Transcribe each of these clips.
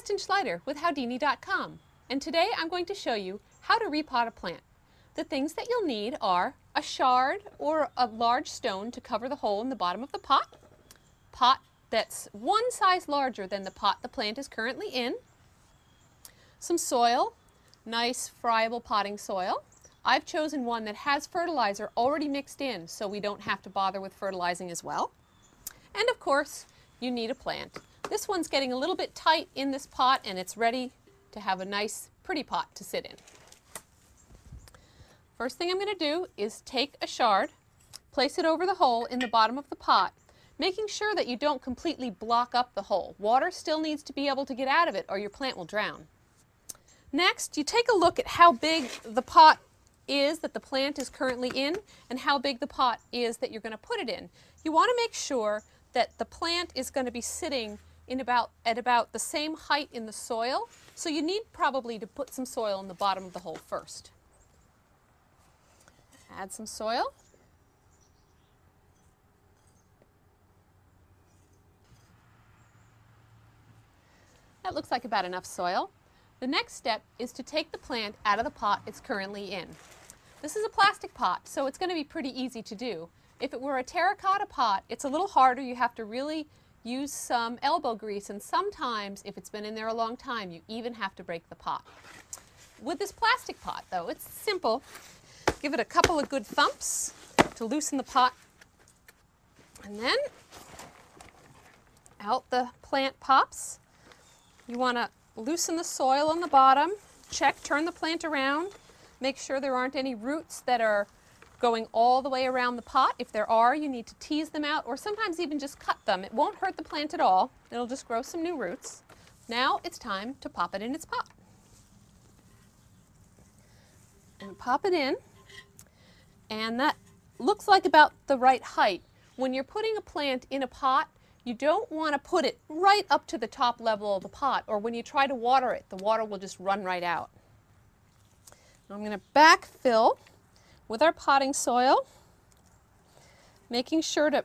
Kristen Schleider with Howdini.com, and today I'm going to show you how to repot a plant. The things that you'll need are a shard or a large stone to cover the hole in the bottom of the pot that's one size larger than the pot the plant is currently in, some soil, nice friable potting soil. I've chosen one that has fertilizer already mixed in so we don't have to bother with fertilizing as well. And of course, you need a plant. This one's getting a little bit tight in this pot and it's ready to have a nice pretty pot to sit in. First thing I'm going to do is take a shard, place it over the hole in the bottom of the pot, making sure that you don't completely block up the hole. Water still needs to be able to get out of it or your plant will drown. Next, you take a look at how big the pot is that the plant is currently in and how big the pot is that you're going to put it in. You want to make sure that the plant is going to be sitting at about the same height in the soil, so you need probably to put some soil in the bottom of the hole first. Add some soil. That looks like about enough soil. The next step is to take the plant out of the pot it's currently in. This is a plastic pot, so it's going to be pretty easy to do. If it were a terracotta pot, it's a little harder. You have to really use some elbow grease, and sometimes, if it's been in there a long time, you even have to break the pot. With this plastic pot, though, it's simple. Give it a couple of good thumps to loosen the pot, and then out the plant pops. You want to loosen the soil on the bottom, turn the plant around, make sure there aren't any roots that are going all the way around the pot. If there are, you need to tease them out or sometimes even just cut them. It won't hurt the plant at all. It'll just grow some new roots. Now it's time to pop it in its pot. And pop it in, and that looks like about the right height. When you're putting a plant in a pot, you don't want to put it right up to the top level of the pot, or when you try to water it, the water will just run right out. Now I'm going to backfill with our potting soil, making sure to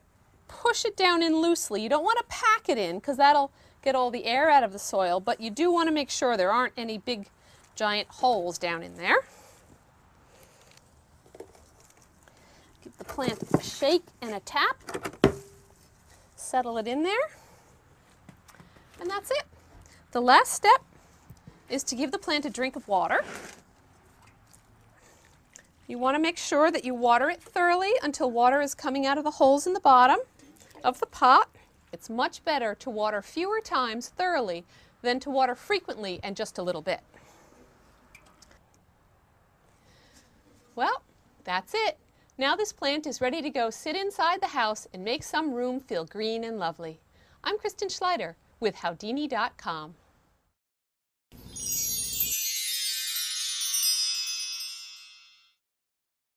push it down in loosely. You don't want to pack it in because that'll get all the air out of the soil, but you do want to make sure there aren't any big giant holes down in there. Give the plant a shake and a tap. Settle it in there, and that's it. The last step is to give the plant a drink of water. You want to make sure that you water it thoroughly until water is coming out of the holes in the bottom of the pot. It's much better to water fewer times thoroughly than to water frequently and just a little bit. Well, that's it. Now this plant is ready to go sit inside the house and make some room feel green and lovely. I'm Kristen Schleider with Howdini.com.